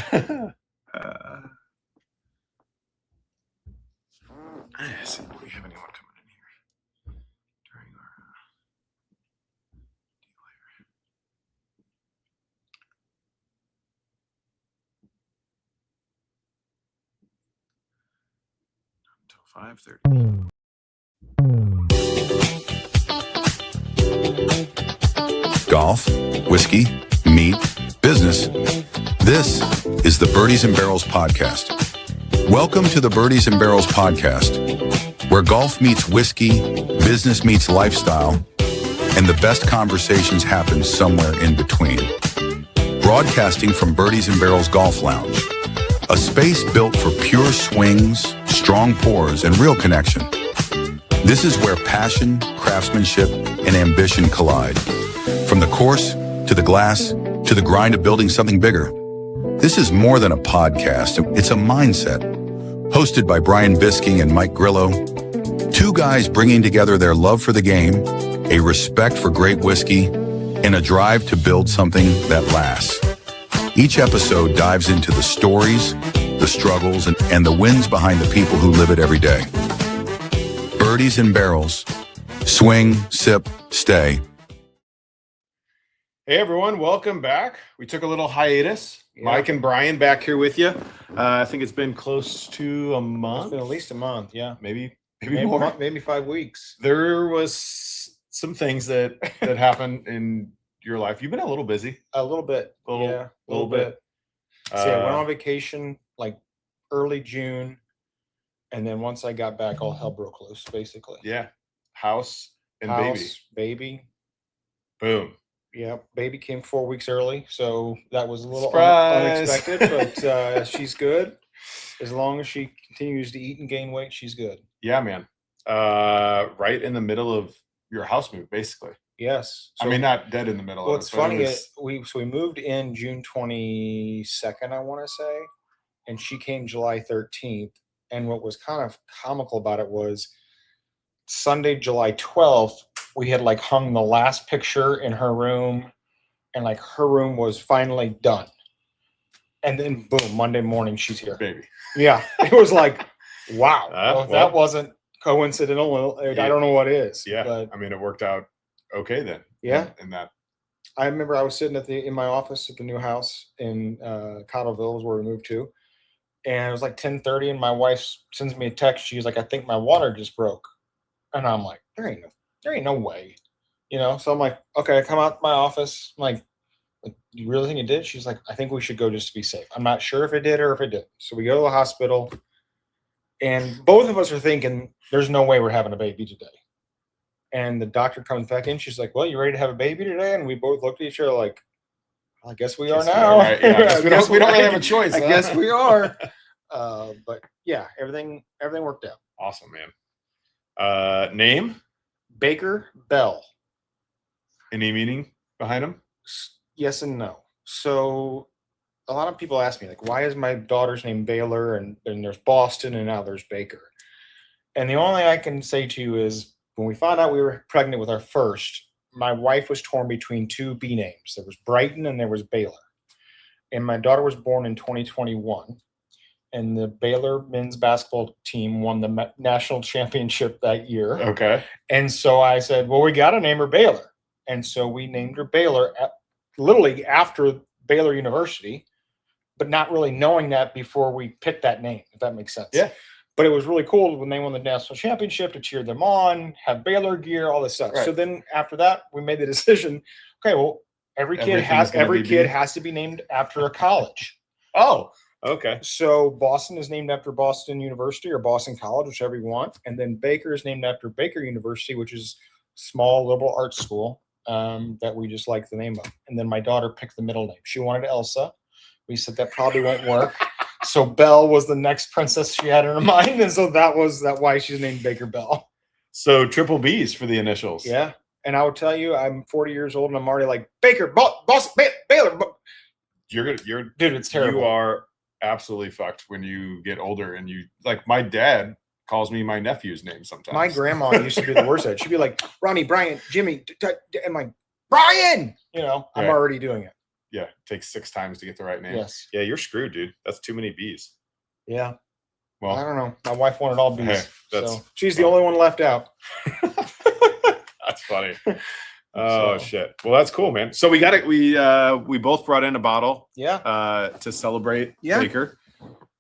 See, do we have anyone coming in here during our delay? Until 5:30. Golf, whiskey, meat, business. This is the Birdies and Barrels podcast. Welcome to the Birdies and Barrels podcast, where golf meets whiskey, business meets lifestyle, and the best conversations happen somewhere in between. Broadcasting from Birdies and Barrels Golf Lounge, a space built for pure swings, strong pours, and real connection. This is where passion, craftsmanship, and ambition collide. From the course, to the glass, to the grind of building something bigger. This is more than a podcast, it's a mindset. Hosted by Bryan and Mike Grillo, two guys bringing together their love for the game, a respect for great whiskey, and a drive to build something that lasts. Each episode dives into the stories, the struggles, and the wins behind the people who live it every day. Birdies and Barrels. Swing, sip, stay. Hey everyone, welcome back. We took a little hiatus. Yeah. Mike and Bryan back here with you. I think it's been close to a month. It's been at least a month, yeah. Maybe more. Maybe 5 weeks. There was some things that happened in your life. You've been a little busy. A little bit. A little bit. So I went on vacation like early June. And then once I got back, all hell broke loose, basically. Yeah. House and baby. Boom. Yeah, baby came 4 weeks early, so that was a little unexpected, but she's good. As long as she continues to eat and gain weight, she's good. Yeah, man. Right in the middle of your house move, basically. Yes. So, I mean, not dead in the middle. Well, it's funny. We moved in June 22nd, I want to say, and she came July 13th. And what was kind of comical about it was Sunday, July 12th, we had like hung the last picture in her room, and like her room was finally done. And then boom, Monday morning, she's here. Baby. Yeah. It was like, wow. That wasn't coincidental. I don't know what is. Yeah. But, I mean, it worked out okay then. Yeah. In that. I remember I was sitting in my office at the new house in Cottleville, where we moved to. And it was like 10:30, and my wife sends me a text. She's like, I think my water just broke. And I'm like, there ain't no way, So I'm like, okay, I come out to my office. I'm like, you really think it did? She's like, I think we should go just to be safe. I'm not sure if it did or if it didn't. So we go to the hospital, and both of us are thinking, there's no way we're having a baby today. And the doctor comes back in. She's like, well, you ready to have a baby today? And we both looked at each other like, I guess we are now. Right. Yeah, we don't really have a choice. I guess we are. But yeah, everything worked out. Awesome, man. Name? Baker Bell. Any meaning behind him? Yes and no. So a lot of people ask me, like, why is my daughter's name Baylor and there's Boston and now there's Baker? And the only I can say to you is when we found out we were pregnant with our first, my wife was torn between two B names. There was Brighton and there was Baylor. And my daughter was born in 2021. And the Baylor men's basketball team won the national championship that year. Okay. And so I said, well, we got to name her Baylor. And so we named her Baylor literally after Baylor University, but not really knowing that before we picked that name, if that makes sense. Yeah. But it was really cool when they won the national championship to cheer them on, have Baylor gear, all this stuff. Right. So then after that, we made the decision, okay, well, every kid has to be named after a college. Oh, okay. So Boston is named after Boston University or Boston College, whichever you want. And then Baker is named after Baker University, which is small liberal arts school that we just like the name of. And then my daughter picked the middle name. She wanted Elsa. We said that probably won't work. So Belle was the next princess she had in her mind. And so that was why she's named Baker Bell. So triple B's for the initials. Yeah. And I will tell you, I'm 40 years old and I'm already like, Baker, Baylor. Dude, it's terrible. You are absolutely fucked when you get older and you like my dad calls me my nephew's name sometimes. My grandma used to be the worst at it. She'd be like, Ronnie, Brian, Jimmy, and like, Brian, I'm already doing it. takes 6 times to get the right name. Yes. Yeah, you're screwed, dude. That's too many B's. Yeah. Well, I don't know. My wife wanted all B's. Hey, that's so she's the fine. only one left out. That's funny. Oh shit. Well, that's cool, man. So we got it. We both brought in a bottle. Yeah. To celebrate Baker.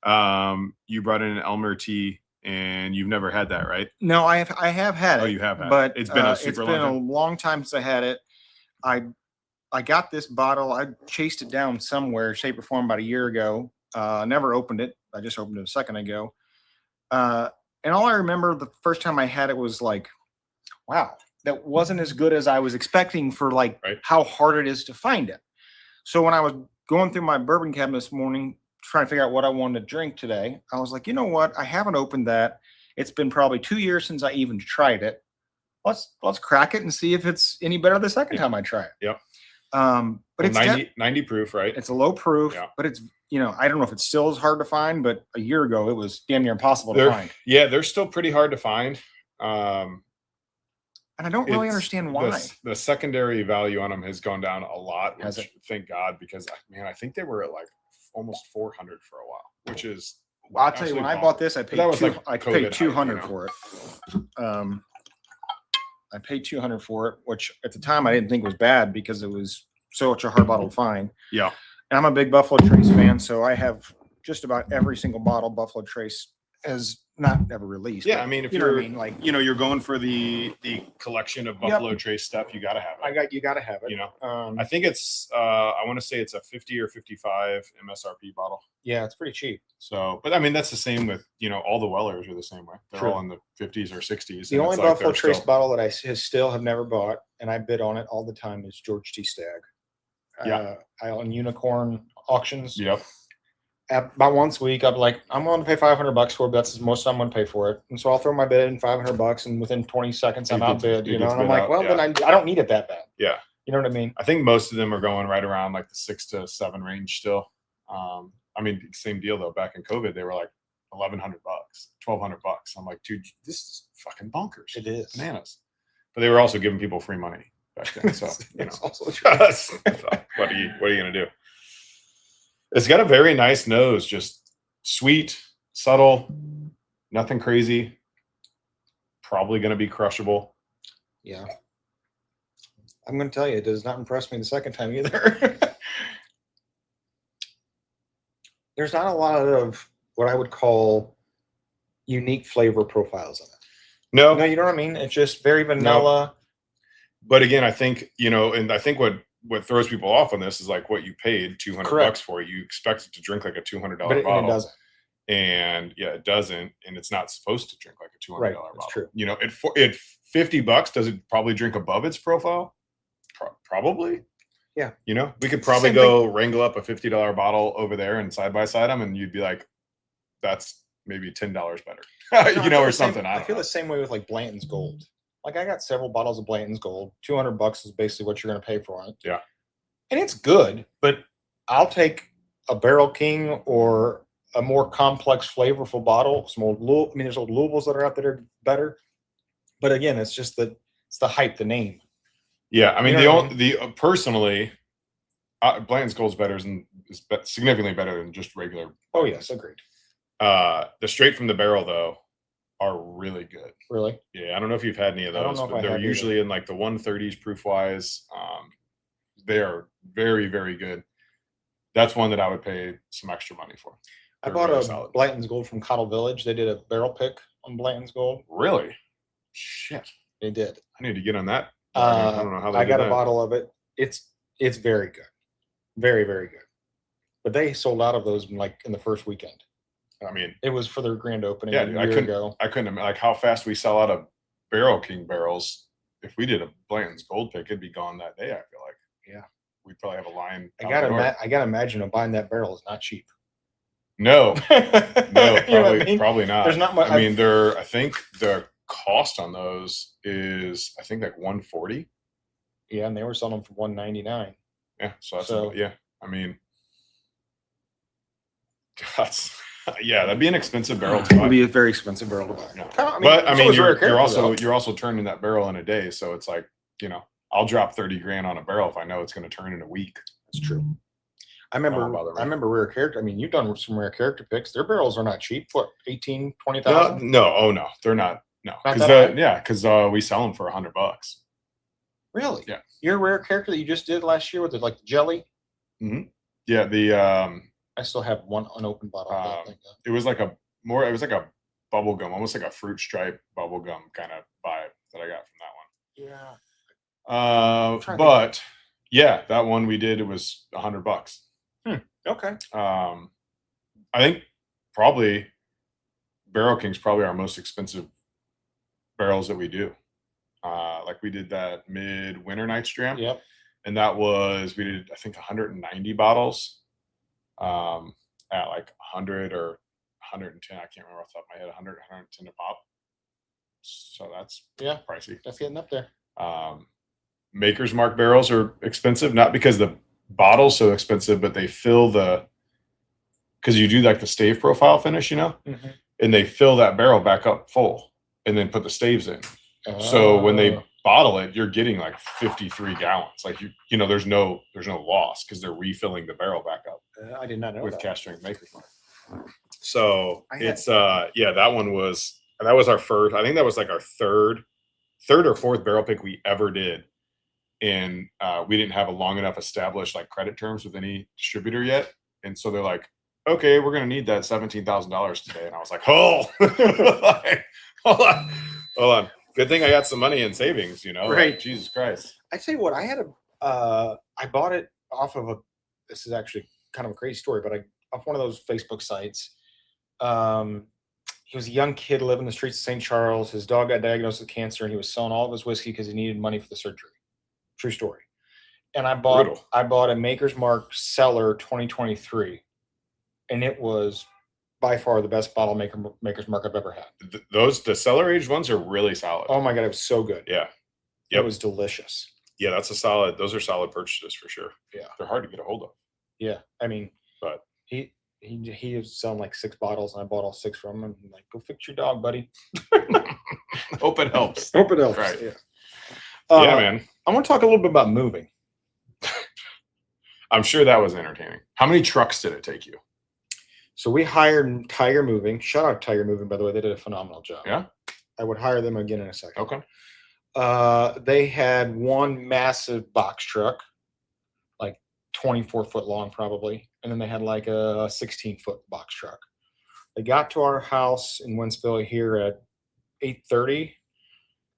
You brought in an Elmer tea, and you've never had that, right? No, I have had it. Oh, you have had it. But It's been a long time since I had it. I got this bottle. I chased it down somewhere, shape or form, about a year ago. Never opened it. I just opened it a second ago. And all I remember the first time I had it was like, wow, that wasn't as good as I was expecting for how hard it is to find it. So when I was going through my bourbon cabinet this morning, trying to figure out what I wanted to drink today, I was like, you know what? I haven't opened that. It's been probably 2 years since I even tried it. Let's crack it and see if it's any better the second time I try it. Yep. But it's 90 proof, right? It's a low proof, but it's, I don't know if it's still as hard to find, but a year ago it was damn near impossible to find. Yeah, they're still pretty hard to find. And I don't really understand why. The secondary value on them has gone down a lot, Has which, it? Thank God, because I think they were at like almost 400 for a while, which is. Well, I'll tell you, when I bought this, I paid I paid $200 for it. I paid $200 for it, which at the time I didn't think was bad because it was such a hard bottle to find. Yeah. And I'm a big Buffalo Trace fan, so I have just about every single bottle Buffalo Trace has not ever released. Yeah, but I mean, if you know what I mean, like you're going for the collection of Buffalo Trace stuff, you got to have it. You got to have it. I think it's I want to say it's a 50 or 55 MSRP bottle. Yeah, it's pretty cheap. So, but I mean, that's the same with all the Wellers are the same way. They're True. all in the 50s or 60s. The only Buffalo Trace bottle that I still have never bought, and I bid on it all the time, is George T. Stagg. On Unicorn auctions. Yep. About once a week, I'm like, I'm willing to pay $500 for it, but that's the most I'm going to pay for it. And so I'll throw my bid in $500, and within 20 seconds, I'm outbid. And I'm like, well, then I don't need it that bad. Yeah. You know what I mean? I think most of them are going right around like the 6 to 7 range still. I mean, same deal though. Back in COVID, they were like $1,100, $1,200. I'm like, dude, this is fucking bonkers. It is bananas. But they were also giving people free money back then. So also what are you gonna do? It's got a very nice nose, just sweet, subtle, nothing crazy. Probably gonna be crushable. Yeah. I'm gonna tell you, it does not impress me the second time either. There's not a lot of what I would call unique flavor profiles in it. No, you know what I mean? It's just very vanilla. No. But again, I think, and I think what throws people off on this is like what you paid $200 for. You expect it to drink like a $200 bottle. And it doesn't. And it doesn't. And it's not supposed to drink like a $200 bottle. That's true. At $50, does it probably drink above its profile? Probably. Yeah. We could probably go wrangle up a $50 bottle over there and side by side them, and you'd be like, that's maybe $10 better, or something. I feel the same way with like Blanton's Gold. Like I got several bottles of Blanton's Gold. $200 is basically what you're going to pay for it. Yeah. And it's good, but I'll take a Barrel King or a more complex, flavorful bottle. Some old there's old Louisvilles that are out there better. But again, it's just it's the hype, the name. Yeah, I mean, personally, Blanton's Gold's is significantly better than just regular. Oh yes, agreed. The straight from the barrel though are really good. Really? Yeah, I don't know if you've had any of those, but they're usually in like the 130s proof wise. They are very, very good. That's one that I would pay some extra money for. I bought a Blanton's Gold from Cottle Village. They did a barrel pick on Blanton's Gold. Really? Shit. They did. I need to get on that. I don't know how they got a bottle of it. It's very good. Very, very good. But they sold out of those in the first weekend. I mean, it was for their grand opening a year ago. I couldn't like how fast we sell out of Barrel King barrels. If we did a Blanton's Gold pick, it'd be gone that day. I feel like. Yeah. We'd probably have a line. I gotta imagine buying that barrel is not cheap. No, probably not. There's not much. I mean, I think the cost on those is like $140. Yeah, and they were selling them for $199. Yeah, so I mean, that'd be an expensive barrel to buy. It'd be a very expensive barrel to buy. Yeah. You're also turning that barrel in a day, so it's like I'll drop $30,000 on a barrel if I know it's going to turn in a week. That's true. I That won't remember. bother me. I remember rare character. I mean, you've done some rare character picks. Their barrels are not cheap. What, 18, 20,000? No, oh no, they're not. No, Not because that high? because we sell them for $100. Really? Yeah. Your rare character that you just did last year with the jelly. Yeah, the I still have one unopened bottle of that thing. it was like a bubble gum, almost like a fruit stripe bubble gum kind of vibe that I got from that one. Yeah. But yeah, that one we did, it was $100. Okay. I think probably Barrel King's probably our most expensive barrels that we do. Like we did that mid-winter Night's Dram. Yep. And that was, we did, I think 190 bottles at like 100 or 110. I can't remember off the top of my head, 100, 110 a pop. So that's pricey. That's getting up there. Maker's Mark barrels are expensive, not because the bottle's so expensive, but they fill because you do like the stave profile finish, and they fill that barrel back up full and then put the staves in. So when they bottle it, you're getting like 53 gallons. Like there's no loss because they're refilling the barrel back up. I did not know with that. cast strength Maker's Mark. So that one was our first. I think that was like our third or fourth barrel pick we ever did, and we didn't have a long enough established like credit terms with any distributor yet, and so they're like, okay, we're gonna need that $17,000 today, and I was like, like, hold on. Good thing I got some money in savings, Right. Like, Jesus Christ. I tell you what, I had I bought it off of this is actually kind of a crazy story, but off one of those Facebook sites. He was a young kid living in the streets of St. Charles. His dog got diagnosed with cancer, and he was selling all of his whiskey because he needed money for the surgery. True story. And I bought a Maker's Mark Cellar 2023, and it was by far the best bottle Maker's Mark I've ever had. The cellar aged ones are really solid. Oh my God, it was so good. Yeah. It was delicious. Yeah, those are solid purchases for sure. Yeah. They're hard to get a hold of. Yeah. I mean, but he was selling like 6 bottles, and I bought all 6 from him. I'm like, go fix your dog, buddy. Hope it helps. Hope it helps. Right. Yeah. Yeah, man. I want to talk a little bit about moving. I'm sure that was entertaining. How many trucks did it take you? So we hired Tiger Moving. Shout out Tiger Moving, by the way. They did a phenomenal job. Yeah. I would hire them again in a second. Okay. They had one massive box truck, like 24-foot long probably. And then they had like a 16-foot box truck. They got to our house in Wentzville here at 8:30.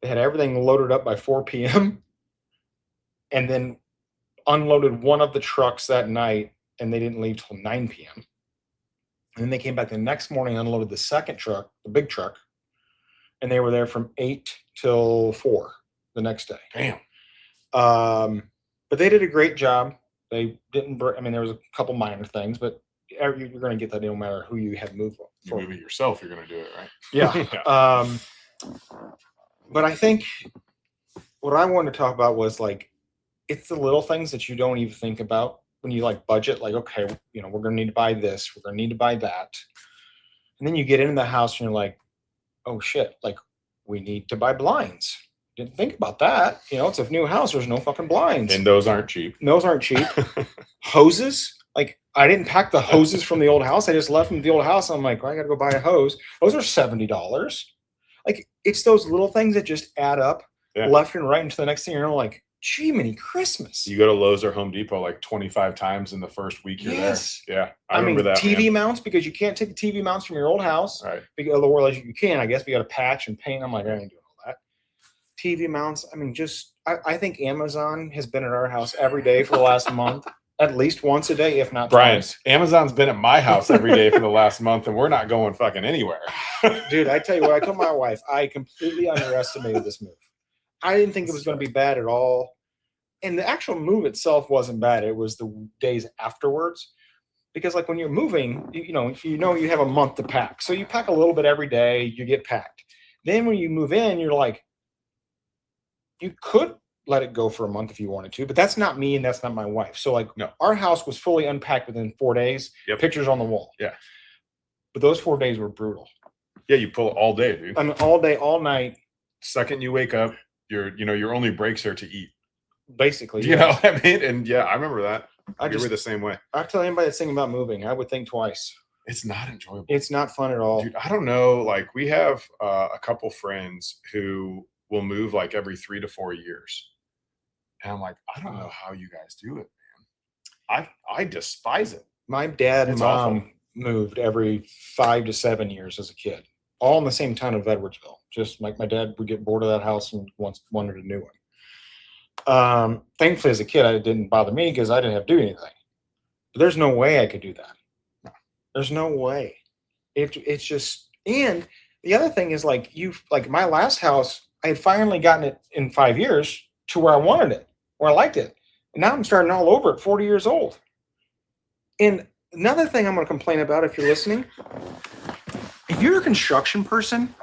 They had everything loaded up by 4 p.m. and then unloaded one of the trucks that night, and they didn't leave till 9 p.m. And then they came back the next morning and unloaded the second truck, the big truck, and they were there from 8 till 4 the next day. Damn. But they did a great job. They didn't. There was a couple minor things, but you're going to get that no matter who you have moved. You move it yourself, you're going to do it, right? Yeah. Yeah. But I think what I wanted to talk about was like, it's the little things that you don't even think about when you like budget. Like, okay, we're going to need to buy this. We're going to need to buy that. And then you get into the house and you're like, oh shit, like we need to buy blinds. Didn't think about that. It's a new house. There's no fucking blinds. And those aren't cheap. Hoses. Like I didn't pack the hoses from the old house. I just left them at the old house. I'm like, well, I got to go buy a hose. Those are $70. Like it's those little things that just add up left and right into the next thing. You're like, gee, many Christmas. You go to Lowe's or Home Depot like 25 times in the first week you're there. Yeah. I remember that. TV mounts, because you can't take the TV mounts from your old house. Right. Because otherwise you can, I guess, but you got to patch and paint. I'm like, I ain't doing all that. TV mounts. I think Amazon has been at our house every day for the last month, at least once a day, if not Bryan, twice. Amazon's been at my house every day for the last month, and we're not going fucking anywhere. Dude, I tell you what, I told my wife, I completely underestimated this move. I didn't think it was going to be bad at all. And the actual move itself wasn't bad. It was the days afterwards. Because like when you're moving, you have a month to pack. So you pack a little bit every day, you get packed. Then when you move in, you're like, you could let it go for a month if you wanted to, but that's not me and that's not my wife. So like, no, our house was fully unpacked within 4 days. Yep. Pictures on the wall. Yeah. But those 4 days were brutal. Yeah, you pull all day, dude. All day, all night. Second you wake up, your only breaks are to eat. Basically. You know what I mean? And yeah, I remember that. We were the same way. I tell anybody that's thinking about moving, I would think twice. It's not enjoyable. It's not fun at all. Dude, I don't know. Like we have a couple friends who will move like every 3 to 4 years. And I'm like, I don't know how you guys do it, man. I despise it. My dad and It's mom awful. moved every 5 to 7 years as a kid, all in the same town of Edwardsville. Just like my dad would get bored of that house and wanted a new one. Thankfully, as a kid, it didn't bother me because I didn't have to do anything. But there's no way I could do that. No. There's no way. It's just, and the other thing is like my last house, I had finally gotten it in 5 years to where I wanted it, where I liked it. And now I'm starting all over at 40 years old. And another thing I'm going to complain about, if you're listening, if you're a construction person,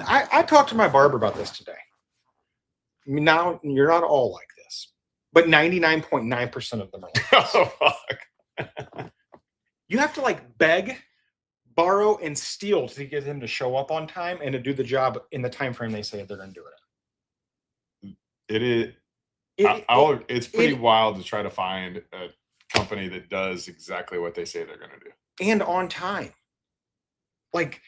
I talked to my barber about this today. Now, you're not all like this, but 99.9% of them are like this. Oh, fuck. You have to like beg, borrow, and steal to get him to show up on time and to do the job in the time frame they say they're going to do it in. It is. It's pretty wild to try to find a company that does exactly what they say they're going to do. And on time. Like,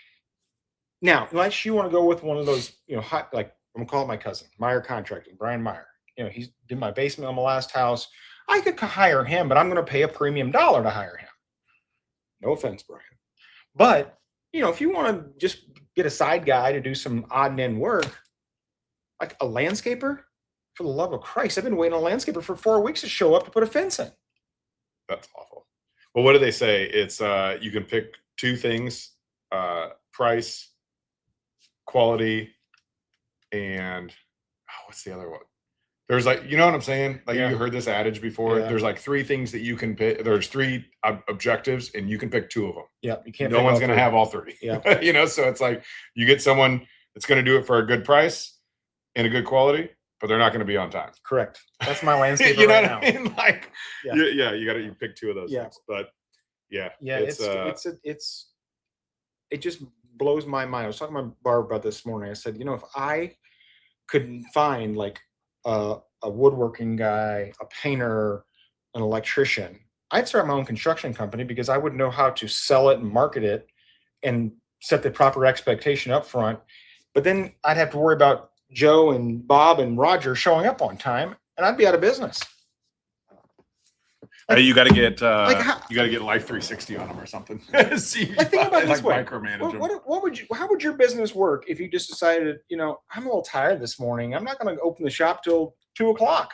now, unless you want to go with one of those, hot, like, I'm going to call it my cousin, Meyer Contracting, Bryan Meyer. He's in my basement on my last house. I could hire him, but I'm going to pay a premium dollar to hire him. No offense, Bryan. But, if you want to just get a side guy to do some odd and end work, like a landscaper, for the love of Christ, I've been waiting on a landscaper for 4 weeks to show up to put a fence in. That's awful. Well, what do they say? It's you can pick 2 things: price, quality, and what's the other one? There's like, you know what I'm saying? Like you heard this adage before. Yeah. There's like 3 things that you can pick. There's 3 objectives, and you can pick 2 of them. Yeah, you can't. No one's going to have all 3. Yeah, so it's like you get someone that's going to do it for a good price and a good quality, but they're not going to be on time. Correct. That's my landscaper you know right what now. I mean? Like, you pick 2 of those things. But it just blows my mind. I was talking to my barber about this morning. I said, if I could find like a woodworking guy, a painter, an electrician, I'd start my own construction company because I would know how to sell it and market it and set the proper expectation up front. But then I'd have to worry about Joe and Bob and Roger showing up on time, and I'd be out of business. You got to get Life 360 on them or something. Think about this way. Micromanage them. How would your business work if you just decided, I'm a little tired this morning. I'm not going to open the shop till 2:00.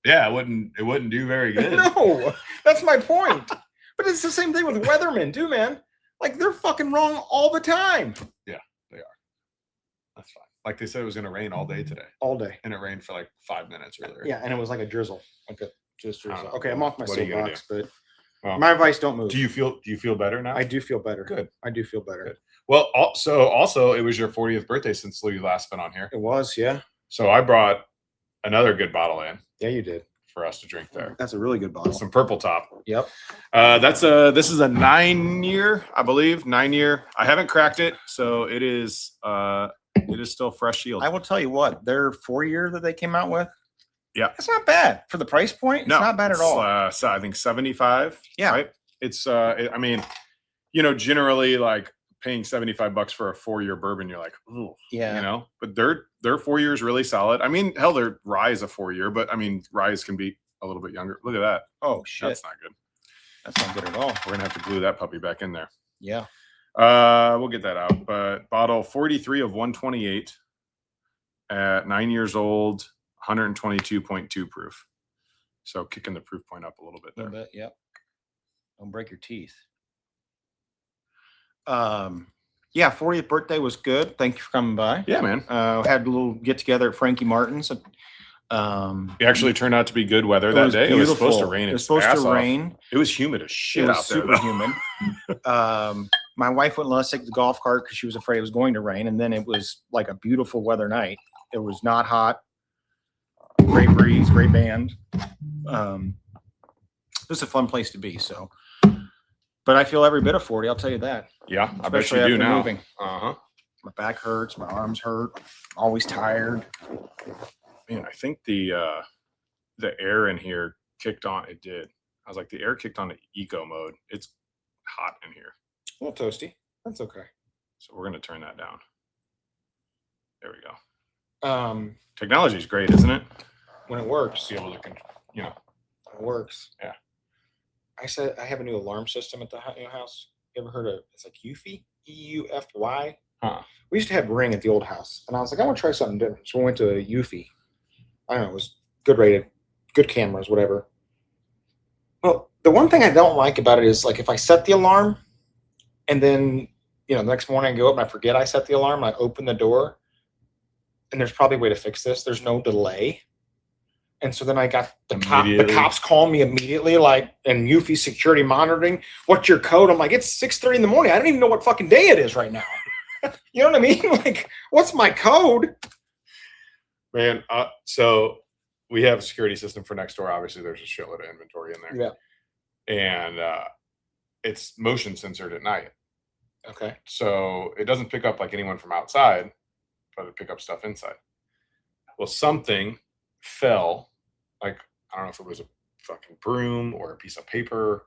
Yeah, it wouldn't do very good. No, that's my point. But it's the same thing with weathermen too, man. Like they're fucking wrong all the time. Yeah, they are. That's fine. Like they said, it was going to rain all day today. All day, and it rained for like 5 minutes earlier. Yeah, and it was like a drizzle, just drizzle. Okay, I'm off my soapbox, but my advice: don't move. Do you feel better now? I do feel better. Good. I do feel better. Good. Well, also, it was your 40th birthday since you last been on here. It was, yeah. So I brought another good bottle in. Yeah, you did. For us to drink there. That's a really good bottle. Some Purple Top. Yep. This is a 9-year, I believe. 9-year. I haven't cracked it, so it is still fresh yield. I will tell you what, their 4-year that they came out with. Yeah, it's not bad for the price point. It's not bad at all. So I think 75. Yeah, right. It's generally like paying $75 for a 4-year bourbon, you're like, ooh, yeah, but their 4 years really solid. I mean, hell, their rye is a 4-year, but I mean, rye can be a little bit younger. Look at that. Oh shit, that's not good. That's not good at all. We're gonna have to glue that puppy back in there. Yeah. We'll get that out. But bottle 43 of 128 at 9 years old, 122.2 proof. So kicking the proof point up a little bit there. A little bit, yep. Don't break your teeth. 40th birthday was good. Thank you for coming by. Yeah, man. Had a little get together at Frankie Martin's. It actually turned out to be good weather that day. It was supposed to rain. It was supposed to rain. It was humid as shit out there. Super humid. My wife wouldn't let us take the golf cart because she was afraid it was going to rain. And then it was like a beautiful weather night. It was not hot. Great breeze, great band. It was a fun place to be. So, but I feel every bit of 40. I'll tell you that. Yeah, especially I bet you do now. Moving. My back hurts. My arms hurt. Always tired. Man, I think the air in here kicked on. It did. I was like, the air kicked on to eco mode. It's hot in here. A little toasty. That's okay. So we're going to turn that down. There we go. When Technology is great, isn't it? it works, Be able to, it works. Yeah. I said I have a new alarm system at the new house. You ever heard of? It's like Eufy, EUFY. Huh. We used to have Ring at the old house, and I was like, I want to try something different. So we went to a Eufy. I don't know, it was good rated, good cameras, whatever. Well, the one thing I don't like about it is like if I set the alarm, and then the next morning I go up and I forget I set the alarm, and I open the door, and there's probably a way to fix this. There's no delay. And so then I got the cops calling me immediately, like, and Eufy security monitoring. What's your code? I'm like, it's 6:30 in the morning. I don't even know what fucking day it is right now. You know what I mean? Like, what's my code? Man, so we have a security system for next door. Obviously, there's a shitload of inventory in there. Yeah. And it's motion censored at night. Okay. So it doesn't pick up like anyone from outside, but it pick up stuff inside. Well, something fell. Like, I don't know if it was a fucking broom or a piece of paper,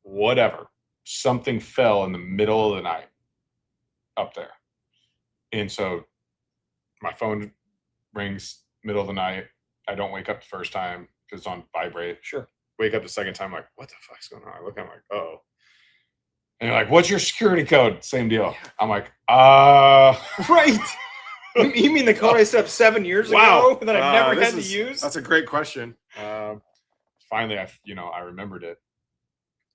whatever. Something fell in the middle of the night up there. And so my phone rings middle of the night. I don't wake up the first time because it's on vibrate. Sure. Wake up the second time, like, what the fuck's going on? I look, I'm like, oh. And you're like, what's your security code? Same deal. Yeah. I'm like, right. You mean the code I set up 7 years ago that I never had to use? That's a great question. Finally, I remembered it.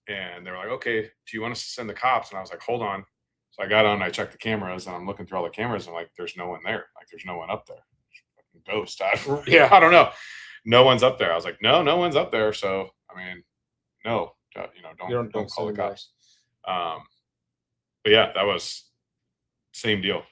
And they were like, okay, do you want us to send the cops? And I was like, hold on. So I got on, I checked the cameras, and I'm looking through all the cameras, and like, there's no one there. Like, there's no one up there. Ghost. I don't know. No one's up there. I was like, no one's up there. So, I mean, no, don't call the cops. But yeah, that was same deal.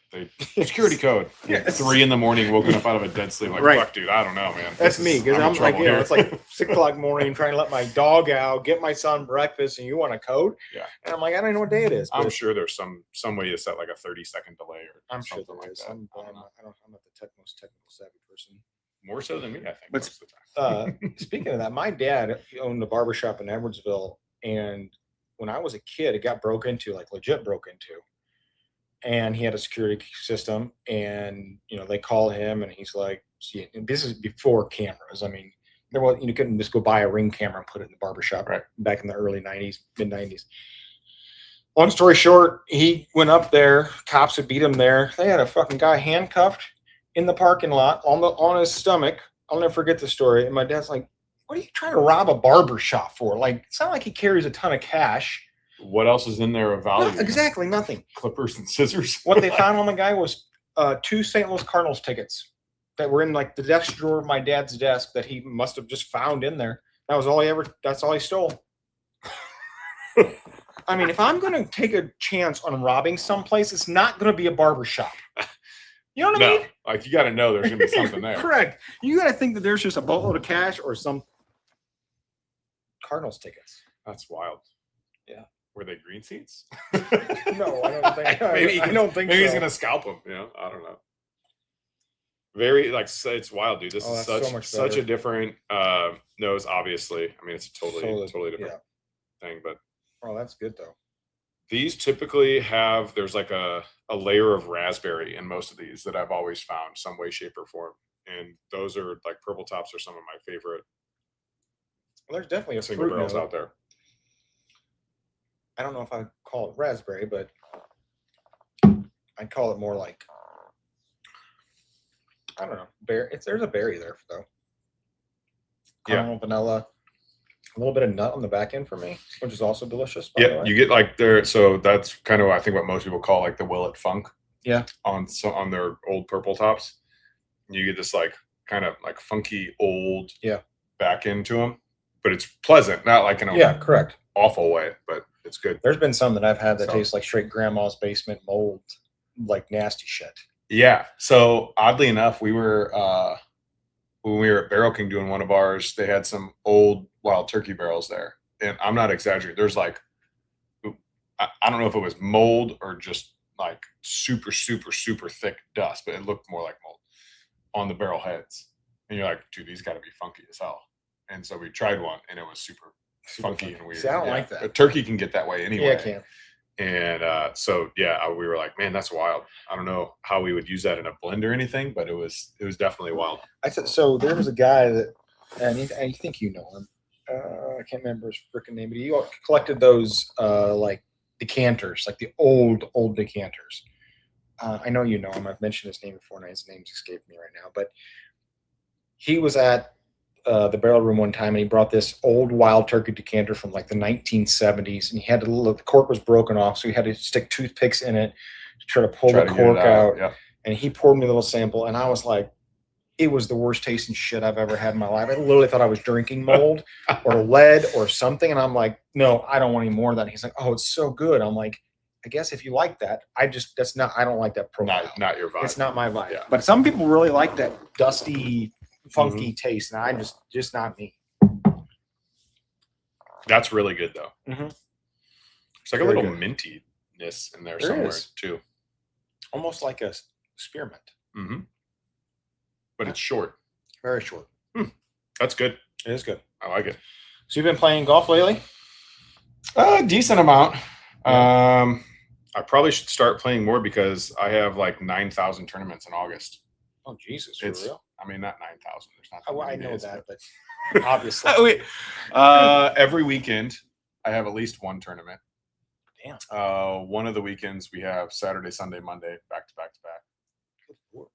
Security code. Yes. 3 a.m, woken up out of a dead sleep. Like, right. Fuck, dude, I don't know, man. That's me. Because I'm like, here. It's like 6 o'clock morning, trying to let my dog out, get my son breakfast, and you want a code? Yeah. And I'm like, I don't even know what day it is. I'm sure there's some way to set like a 30-second delay or I'm something sure there like is. that. I'm not the most technical savvy person. More so than me, I think. But most of the time. Speaking of that, my dad owned a barbershop in Edwardsville, and when I was a kid, it got broke into, like legit broke into. And he had a security system, and they called him, and he's like, see, and this is before cameras. I mean, there was you couldn't just go buy a Ring camera and put it in the barbershop right back in the early 90s, mid 90s. Long story short, he went up there, cops had beat him there. They had a fucking guy handcuffed in the parking lot on his stomach. I'll never forget the story. And my dad's like, what are you trying to rob a barber shop for? Like, it's not like he carries a ton of cash. What else is in there of value? No, exactly nothing. Clippers and scissors. What they found on the guy was 2 St. Louis Cardinals tickets that were in like the desk drawer of my dad's desk that he must have just found in there. That's all he stole. I mean, if I'm going to take a chance on robbing someplace, it's not going to be a barber shop. You know what I mean? Like, you got to know there's going to be something there. Correct. You got to think that there's just a boatload of cash or some Cardinals tickets. That's wild. Yeah. Were they green seats? No, I don't think. I don't think. Maybe so. he's going to scalp them. I don't know. Very it's wild, dude. This is such a different nose. Obviously, I mean, it's a totally different thing. But that's good though. These typically have there's like a layer of raspberry in most of these that I've always found some way, shape, or form, and those are like purple tops are some of my favorite. Well, there's definitely a single fruit barrels note out there. I don't know if I call it raspberry, but I'd call it more like, I don't know, berry. There's a berry there though. Caramel, vanilla, a little bit of nut on the back end for me, which is also delicious. Yeah, you get like so that's kind of I think what most people call like the Willet Funk. Yeah. On their old purple tops, you get this like kind of like funky old back end to them, but it's pleasant, not like in a correct awful way, but it's good. There's been some that I've had that taste like straight grandma's basement mold, like nasty shit. Yeah. So oddly enough, we were when we were at Barrel King doing one of ours, they had some old wild turkey barrels there, and I'm not exaggerating. There's like I don't know if it was mold or just like super thick dust, but it looked more like mold on the barrel heads. And you're like, dude, these got to be funky as hell. And so we tried one, and it was super funky and weird. See, I don't like that. A turkey can get that way anyway. Yeah, I can. And so yeah, we were like, man, that's wild. I don't know how we would use that in a blend or anything, but it was definitely wild. I said so. There was a guy that, and I think you know him. I can't remember his freaking name, but he collected those like decanters, like the old decanters. I know you know him. I've mentioned his name before, and his name's escaping me right now. But he was at the barrel room one time, and he brought this old wild turkey decanter from like the 1970s, and he had to the cork was broken off, so he had to stick toothpicks in it to try to pull the cork out. Yeah. And he poured me a little sample, and I was like, it was the worst tasting shit I've ever had in my life. I literally thought I was drinking mold or lead or something, and I'm like, no, I don't want any more of that. And he's like, oh, it's so good. I'm like, I guess if you like that, I don't like that profile. Not your vibe. It's not my vibe. Yeah. But some people really like that dusty, funky taste, and I just not me. That's really good though. Mm-hmm. It's like Very a little good. mintiness in there There somewhere is. too. Almost like a spearmint. Mm-hmm. But it's short. Very short. That's good. It is good. I like it. So you've been playing golf lately? A decent amount. Yeah. I probably should start playing more because I have like 9,000 tournaments in August. Oh Jesus, for real? I mean, not 9,000. There's not. Oh, well, I many know days, that, but- but obviously. Every weekend I have at least one tournament. Damn. One of the weekends we have Saturday, Sunday, Monday, back to back to back.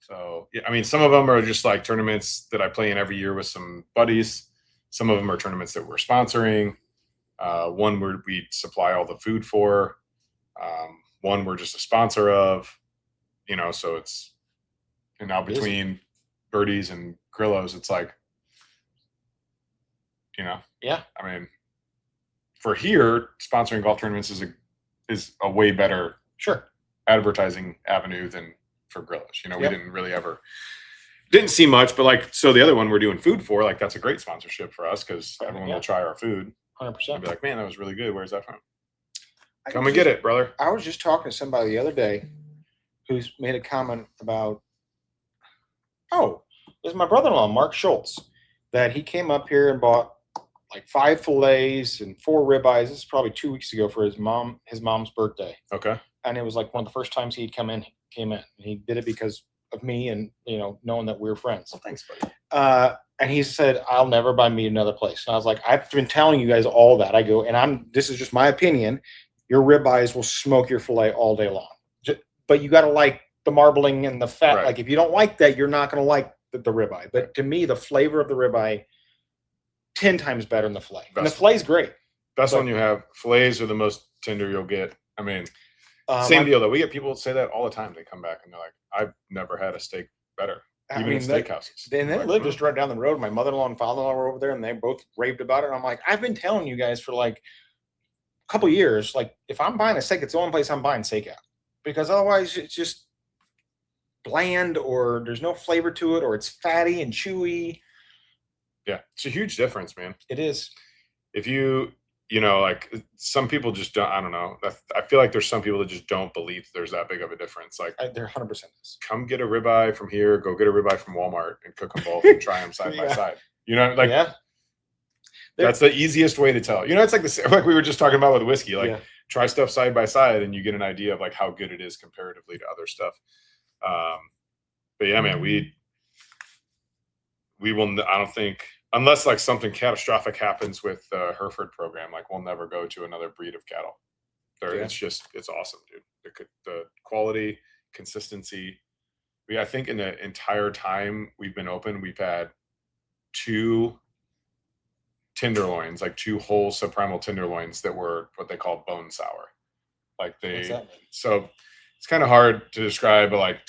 So yeah, I mean, some of them are just like tournaments that I play in every year with some buddies. Some of them are tournaments that we're sponsoring. One where we supply all the food for. One we're just a sponsor of. You know, so it's now between Birdies and Grillos, it's like, you know, Yeah. I mean, for here, sponsoring golf tournaments is a way better advertising avenue than for Grillos. You know, we didn't see much, but like, so the other one we're doing food for, like, that's a great sponsorship for us because everyone will try our food. 100%. And be like, man, that was really good. Where's that from? Come and get it, brother. I was just talking to somebody the other day who's made a comment about, it was my brother-in-law, Mark Schultz, that he came up here and bought like 5 fillets and 4 ribeyes. This is probably 2 weeks ago for his mom's birthday. Okay. And it was like one of the first times he'd came in. And he did it because of me and, you know, knowing that we were friends. Well, thanks, buddy. And he said, I'll never buy meat another place. And I was like, I've been telling you guys all that. I go, and this is just my opinion. Your ribeyes will smoke your fillet all day long. But you got to like the marbling and the fat. Right. Like if you don't like that, you're not going to like the ribeye. But to me, the flavor of the ribeye, 10 times better than the fillet. And the fillet's great. Best one you have. Fillets are the most tender you'll get. I mean, same deal though. We get people say that all the time. They come back and they're like, I've never had a steak better. Even in steakhouses. And they live just right down the road. My mother-in-law and father-in-law were over there, and they both raved about it. And I'm like, I've been telling you guys for like a couple years, like if I'm buying a steak, it's the only place I'm buying steak at, because otherwise it's just bland, or there's no flavor to it, or it's fatty and chewy. Yeah, it's a huge difference, man. It is. If you know, like some people just don't, I don't know. I feel like there's some people that just don't believe there's that big of a difference. Like There 100% is. Come get a ribeye from here, go get a ribeye from Walmart and cook them both and try them side by side. You know, like that's the easiest way to tell. You know, it's like like we were just talking about with whiskey, like try stuff side by side and you get an idea of like how good it is comparatively to other stuff. But yeah, man, we will, I don't think, unless like something catastrophic happens with the Hereford program, like we'll never go to another breed of cattle. It's awesome, dude. The quality, consistency. I think in the entire time we've been open, we've had 2 tenderloins, like 2 whole subprimal tenderloins that were what they call bone sour. Like so it's kind of hard to describe, but like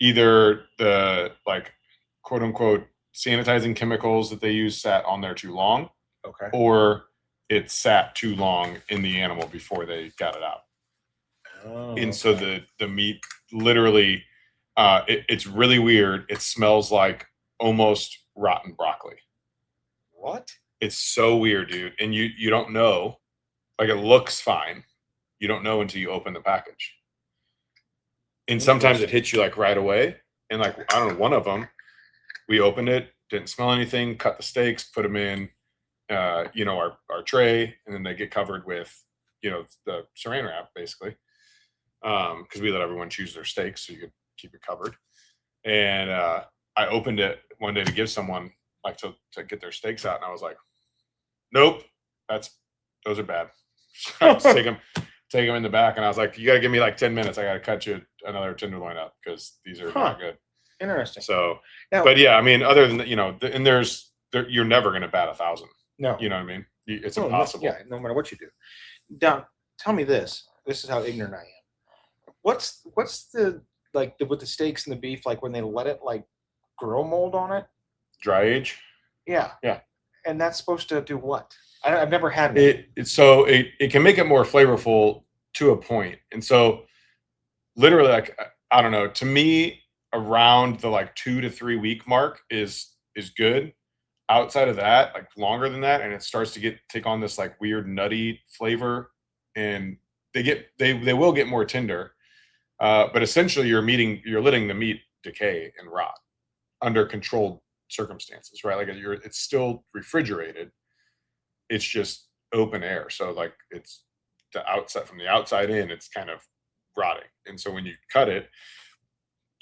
either the like quote unquote sanitizing chemicals that they use sat on there too long, or it sat too long in the animal before they got it out. And so the meat literally, it's really weird. It smells like almost rotten broccoli. What? It's so weird, dude. And you don't know, like it looks fine. You don't know until you open the package. And sometimes it hits you like right away. And like, I don't know, one of them, we opened it, didn't smell anything, cut the steaks, put them in our tray, and then they get covered with, the saran wrap basically. Because we let everyone choose their steaks, so you could keep it covered. And I opened it one day to give someone like to get their steaks out, and I was like, nope, those are bad. Just take them in the back, and I was like, you got to give me like 10 minutes. I got to cut you another tenderloin up because these are not good. Interesting. So, now, but yeah, I mean, other than and you're never going to bat 1,000. No, you know what I mean. It's impossible. Yeah, no matter what you do. Now, tell me this. This is how ignorant I am. What's the with the steaks and the beef, like when they let it like grow mold on it? Dry age. Yeah. Yeah. And that's supposed to do what? I've never had it. So it can make it more flavorful to a point. And so literally, like, I don't know, to me, around the like 2 to 3 week mark is good. Outside of that, like longer than that, and it starts to take on this like weird nutty flavor, and they will get more tender. But essentially you're letting the meat decay and rot under controlled circumstances, right? Like it's still refrigerated. It's just open air. So like it's from the outside in, it's kind of rotting. And so when you cut it,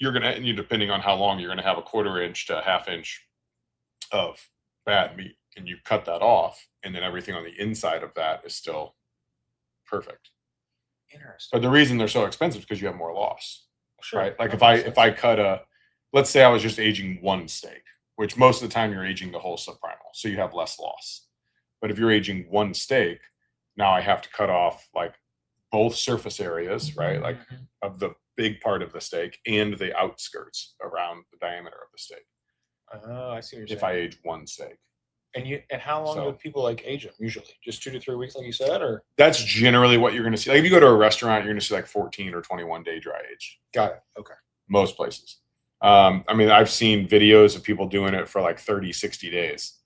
depending on how long, you're going to have a 1/4 inch to 1/2 inch of bad meat, and you cut that off, and then everything on the inside of that is still perfect. Interesting. But the reason they're so expensive is because you have more loss. Sure. Right? Like if I cut let's say I was just aging one steak, which most of the time you're aging the whole subprimal, so you have less loss. But if you're aging one steak, now I have to cut off like both surface areas, right? Like of the big part of the steak and the outskirts around the diameter of the steak. Oh, I see what you're saying. If I age one steak. And how long do people like age them usually? Just 2 to 3 weeks, like you said, or? That's generally what you're going to see. Like if you go to a restaurant, you're going to see like 14 or 21 day dry age. Got it. Okay. Most places. I mean, I've seen videos of people doing it for like 30, 60 days,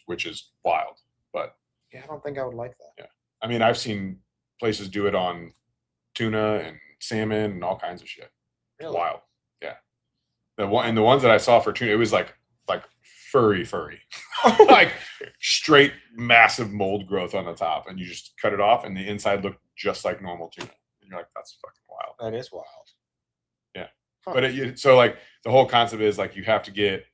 which is wild. But yeah, I don't think I would like that. Yeah. I mean, I've seen places do it on tuna and salmon and all kinds of shit. Really? Wild. Yeah. The ones that I saw for tuna, it was like furry, like straight massive mold growth on the top, and you just cut it off, and the inside looked just like normal tuna. And you're like, that's fucking wild. That is wild. Yeah. Huh. But so like the whole concept is like you have to get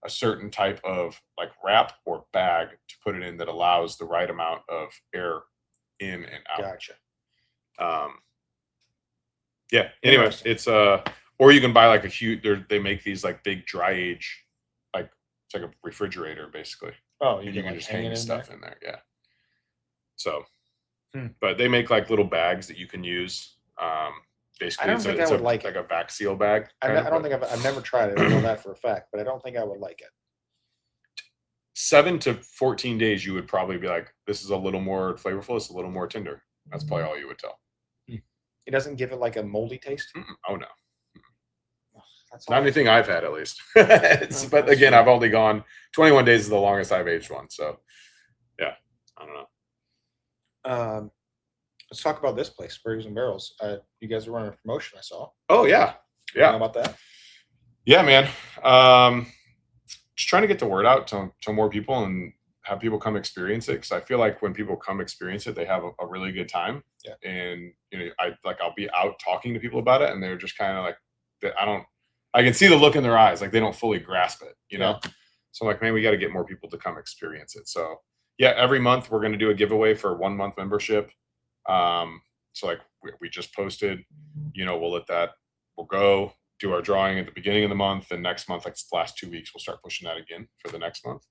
a certain type of like wrap or bag to put it in that allows the right amount of air in and out. Gotcha. Yeah. Anyway, it's or you can buy like a huge. They make these like big dry age, like it's like a refrigerator basically. Oh, you can can like just hang stuff there? in there. Yeah. So, but they make like little bags that you can use. Basically, I don't think I would like a vac seal bag. I don't think I've never tried it. I know that for a fact, but I don't think I would like it. 7 to 14 days, you would probably be like, this is a little more flavorful. It's a little more tender. That's probably all you would tell. It doesn't give it like a moldy taste? Oh, no. That's not anything I've had, at least. But again, I've only gone 21 days is the longest I've aged one. So, yeah, I don't know. Let's talk about this place, Birdies and Barrels. You guys are running a promotion, I saw. Oh, yeah. Yeah. How about that? Yeah, man. Just trying to get the word out to more people and have people come experience it. Because I feel like when people come experience it, they have a really good time. Yeah. And, I'll be out talking to people about it, and they're just kind of like, I can see the look in their eyes, like they don't fully grasp it, you know? So I'm like, man, we got to get more people to come experience it. So yeah, every month we're going to do a giveaway for a 1 month membership. So like we just posted, we'll go do our drawing at the beginning of the month, and next month, like the last 2 weeks, we'll start pushing that again for the next month.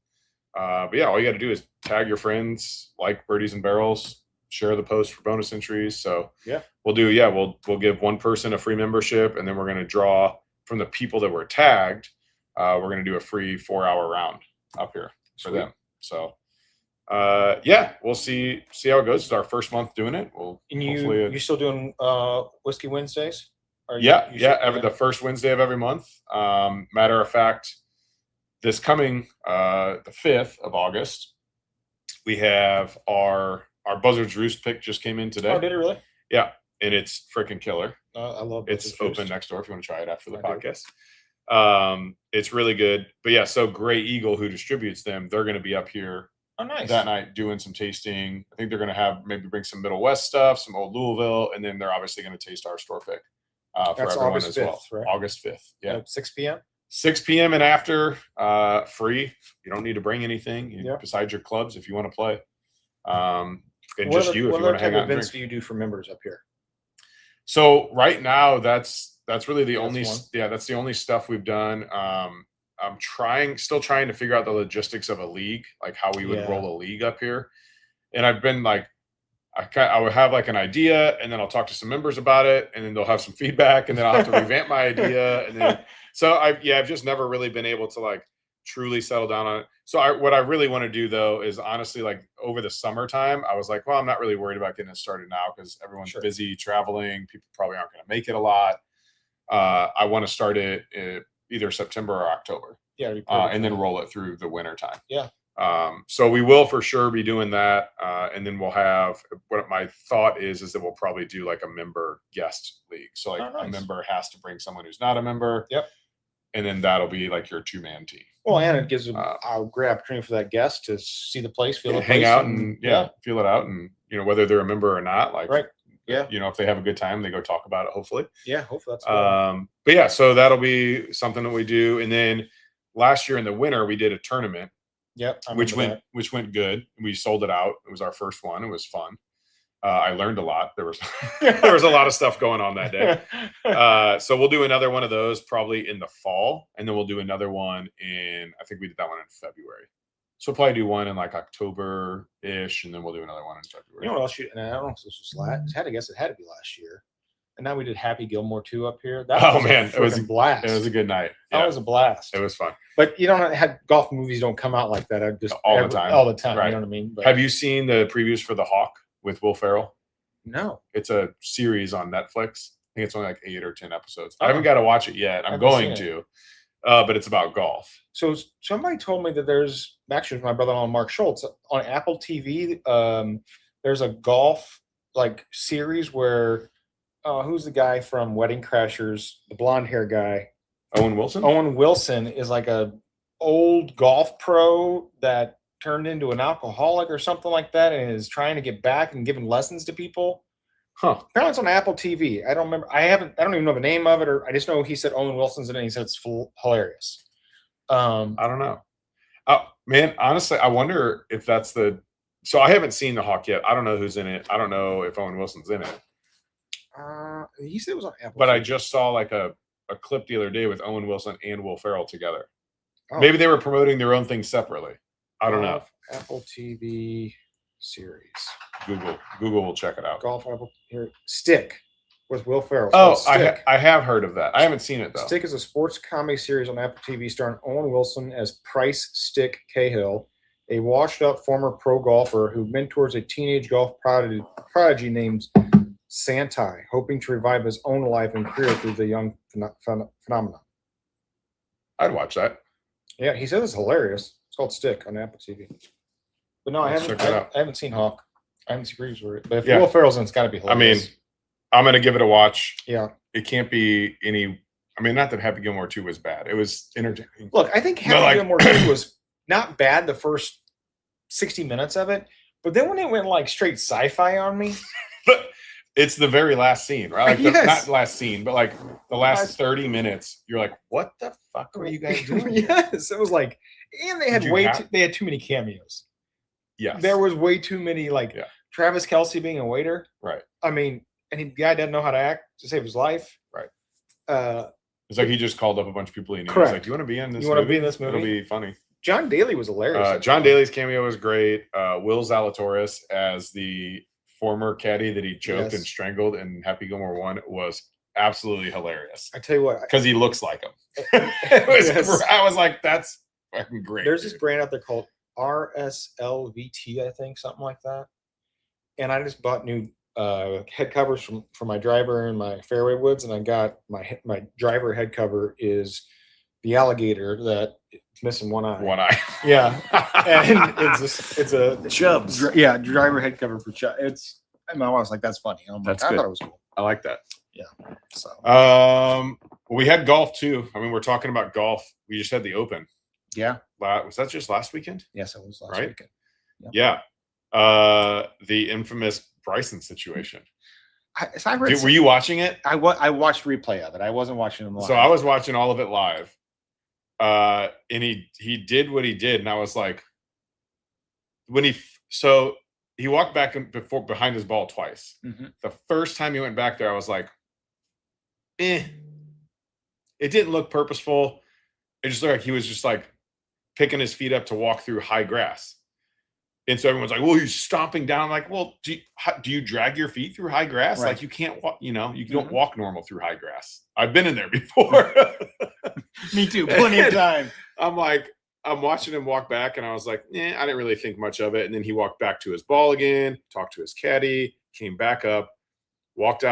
But yeah, all you got to do is tag your friends, like Birdies and Barrels, share the post for bonus entries. So yeah, we'll give one person a free membership, and then we're going to draw from the people that were tagged. We're going to do a free 4-hour round up here for them. So yeah, we'll see how it goes. It's our first month doing it. You still doing Whiskey Wednesdays? The first Wednesday of every month. Matter of fact, this coming the 5th of August, we have our Buzzard's Roost pick just came in today. Oh, did it really? Yeah, and it's freaking killer. I love it. It's open next door if you want to try it after the podcast. It's really good. But yeah, so Gray Eagle, who distributes them, they're going to be up here Oh, nice. that night doing some tasting. I think they're going to maybe bring some Middle West stuff, some old Louisville, and then they're obviously going to taste our store pick for That's everyone August as 5th, well. right? August 5th. Yeah. At 6 p.m. 6 p.m. and after, free. You don't need to bring anything Yeah. besides your clubs if you want to play. And What just other, you if what you want other to hang type out of and events drink. do you do for members up here? So right now, that's really the only one. that's the only stuff we've done. I'm still trying to figure out the logistics of a league, like how we would Yeah. roll a league up here. And I've been like, I would have like an idea, and then I'll talk to some members about it, and then they'll have some feedback, and then I'll have to revamp my idea, and then I've just never really been able to like truly settle down on it. So what I really want to do though is honestly, like over the summertime, I was like, well, I'm not really worried about getting it started now because everyone's Sure. busy traveling. People probably aren't going to make it a lot. I want to start it either September or October. Yeah. And then roll it through the winter time. Yeah. So we will for sure be doing that. And then we'll have, what my thought is that we'll probably do like a member guest league. So like a member has to bring someone who's not a member. Yep. And then that'll be like your 2-man team. Well, and it gives a great opportunity for that guest to see the place, feel the hang place, out and feel it out. And, whether they're a member or not, like, right. Yeah. If they have a good time, they go talk about it, hopefully. Yeah. Hopefully that's good. But yeah, so that'll be something that we do. And then last year in the winter, we did a tournament. Yep. Which went good. We sold it out. It was our first one. It was fun. I learned a lot. There was a lot of stuff going on that day. So we'll do another one of those probably in the fall, and then we'll do another one I think we did that one in February. So we'll probably do one in like October-ish, and then we'll do another one in February. You know what else? And I don't know if this was last. I had to guess it had to be last year. And now we did Happy Gilmore 2 up here. That was it was a blast. It was a good night. That was a blast. It was fun. But you don't have golf movies don't come out like that. I just all the time. Right. You know what I mean? But, have you seen the previews for The Hawk with Will Ferrell? No. It's a series on Netflix. I think it's only like 8 or 10 episodes. I haven't got to watch it yet. I'm going to, but it's about golf. So somebody told me that there's actually my brother-in-law Mark Schultz on Apple TV. There's a golf like series where who's the guy from Wedding Crashers, the blonde hair guy? Owen Wilson? Owen Wilson is like a old golf pro that turned into an alcoholic or something like that and is trying to get back and giving lessons to people. Huh. Apparently it's on Apple TV. I don't remember. I don't even know the name of it, or I just know he said Owen Wilson's in it and he said it's hilarious. I don't know. Man, honestly, I wonder if that's so I haven't seen The Hawk yet. I don't know who's in it. I don't know if Owen Wilson's in it. He said it was on Apple But TV. I just saw like a clip the other day with Owen Wilson and Will Ferrell together. Oh. Maybe they were promoting their own thing separately. I don't know. Apple TV series. Google will check it out. Golf Apple here. Stick with Will Ferrell. I have heard of that. I haven't seen it though. Stick is a sports comedy series on Apple TV starring Owen Wilson as Price Stick Cahill, a washed-up former pro golfer who mentors a teenage golf prodigy named Santai, hoping to revive his own life and career through the young phenomenon. I'd watch that. Yeah, he says it's hilarious. It's called Stick on Apple TV. But no, I haven't seen Hawk. I haven't seen previews for it. But if Will Ferrell's in, it's got to be hilarious. I mean, I'm going to give it a watch. Yeah. It can't be any. I mean, not that Happy Gilmore 2 was bad. It was entertaining. Look, I think Happy Gilmore 2 was not bad the first 60 minutes of it. But then when it went like straight sci-fi on me. It's the very last scene, right? Like not last scene, but like the last 30 minutes, you're like, what the fuck are you guys doing? Yes. It was like, and they had they had too many cameos. Yes. There was way too many, Travis Kelce being a waiter. Right. I mean, and the guy doesn't know how to act to save his life. Right. It's like he just called up a bunch of people he knew. Correct. He's like, do you want to be in this movie? You want to be in this movie? It'll be funny. John Daly was hilarious. John Daly's cameo was great. Will Zalatoris as the former caddy that he choked and strangled in Happy Gilmore 1 was absolutely hilarious. I tell you what. Because he looks like him. I was like, that's fucking great. There's this brand out there called RSLVT, I think, something like that. And I just bought new head covers for my driver and my fairway woods, and I got my driver head cover is the alligator that's missing one eye. One eye. Yeah. And it's a Chubbs. Driver head cover for Chubbs. My wife was like, that's funny. I'm that's like, good. I thought it was cool. I like that. Yeah. So we had golf too. I mean, we're talking about golf. We just had the Open. Yeah. Was that just last weekend? Yes, it was last weekend. Yeah. The infamous Bryson situation. Were you watching it? I watched replay of it. I wasn't watching them live. So I was watching all of it live. And he did what he did, and I was like, he walked back behind his ball twice. Mm-hmm. The first time he went back there, I was like, it didn't look purposeful. It just looked like he was just like picking his feet up to walk through high grass. And so everyone's like, well, he's stomping down. I'm like, well, do you drag your feet through high grass? Right. Like you can't walk, you don't walk normal through high grass. I've been in there before. Me too, plenty of time. I'm watching him walk back, and I was like, I didn't really think much of it. And then he walked back to his ball again, talked to his caddy, came back up, walked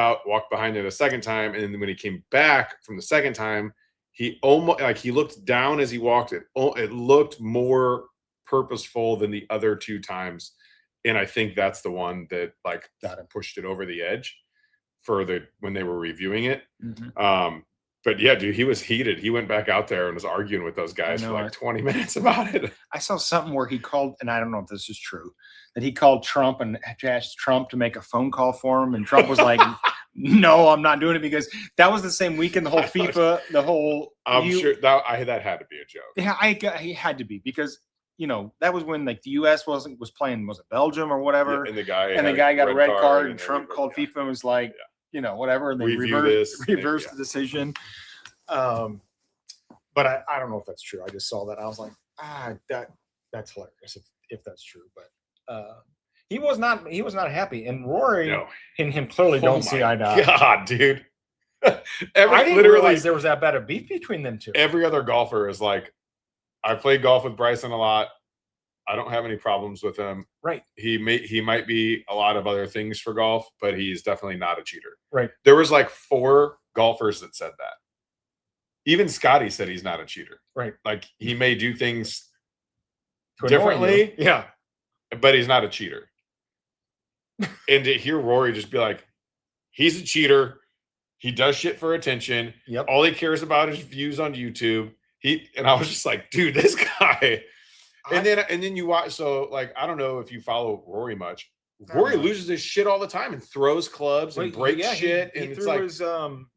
behind it a second time. And then when he came back from the second time, he almost he looked down as he walked. It looked more purposeful than the other two times. And I think that's the one that got him, pushed it over the edge when they were reviewing it. Mm-hmm. But yeah, dude, he was heated. He went back out there and was arguing with those guys for like 20 minutes about it. I saw something where he called, and I don't know if this is true, that he called Trump and asked Trump to make a phone call for him. And Trump was like, no, I'm not doing it, because that was the same weekend, the whole FIFA, the whole. I'm sure that had to be a joke. Yeah, he had to be, because that was when the U.S. was playing, was it Belgium or whatever? Yeah, and the guy got a red card, and Trump called FIFA and was like, whatever, and they reversed the decision. But I don't know if that's true. I just saw that. I was like, that's hilarious if that's true. But he was not happy, and Rory and him clearly don't see eye to eye. God, dude. I didn't realize there was that bad a beef between them two. Every other golfer is like, I played golf with Bryson a lot. I don't have any problems with him. Right. He might be a lot of other things for golf, but he's definitely not a cheater. Right. There was like 4 golfers that said that. Even Scotty said he's not a cheater. Right. Like he may do things differently. Yeah. But he's not a cheater. And to hear Rory just be like, he's a cheater. He does shit for attention. Yep. All he cares about is views on YouTube. And I was just like, dude, this guy. And then you watch. So I don't know if you follow Rory much. Rory loses his shit all the time and throws clubs and breaks shit. And it's like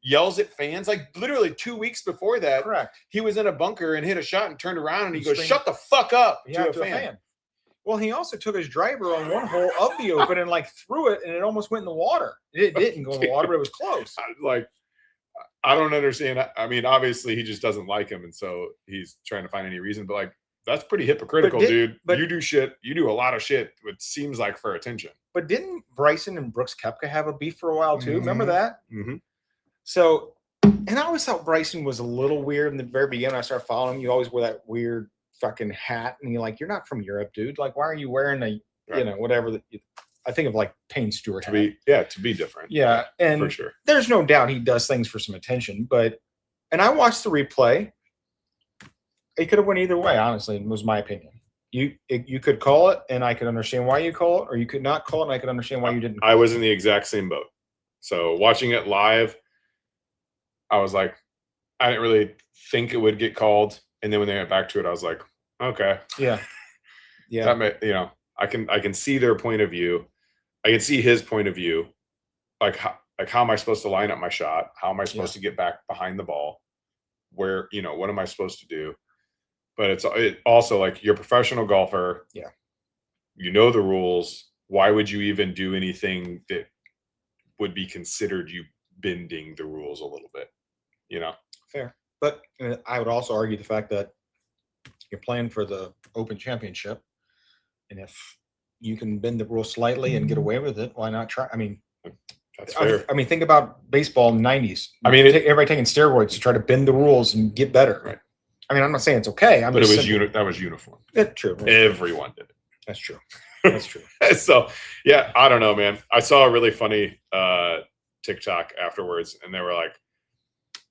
yells at fans. Like literally 2 weeks before that, correct, he was in a bunker and hit a shot and turned around and he goes, "Shut the fuck up!" to a fan. Well, he also took his driver on one hole of the Open and threw it, and it almost went in the water. It didn't go in the water, but it was close. I don't understand. I mean, obviously he just doesn't like him, and so he's trying to find any reason. But that's pretty hypocritical, dude. But you do shit. You do a lot of shit. It seems like for attention. But didn't Bryson and Brooks Koepka have a beef for a while too? Mm-hmm. Remember that? Mm-hmm. So, and I always thought Bryson was a little weird in the very beginning. I started following him. You always wear that weird fucking hat, and you're like, you're not from Europe, dude. Like, why are you wearing a, whatever? I think of Payne Stewart to be different. Yeah, and for sure, there's no doubt he does things for some attention. And I watched the replay. It could have went either way, honestly, was my opinion. You could call it, and I could understand why you call it, or you could not call it, and I could understand why you didn't. I was in the exact same boat. So watching it live, I was like, I didn't really think it would get called, and then when they went back to it, I was like, okay, yeah. That I can see their point of view. I can see his point of view. How am I supposed to line up my shot? How am I supposed to get back behind the ball? Where what am I supposed to do? But it's also you're a professional golfer. Yeah. You know the rules. Why would you even do anything that would be considered you bending the rules a little bit? Fair. But I would also argue the fact that you're playing for the Open Championship. And if you can bend the rules slightly and get away with it, why not try? I mean, that's fair. I mean, think about baseball in the 90s. I mean, everybody taking steroids to try to bend the rules and get better. Right. I mean, I'm not saying it's okay. But it was that was uniform. That's true. Everyone did it. That's true. That's true. So, yeah, I don't know, man. I saw a really funny TikTok afterwards, and they were like,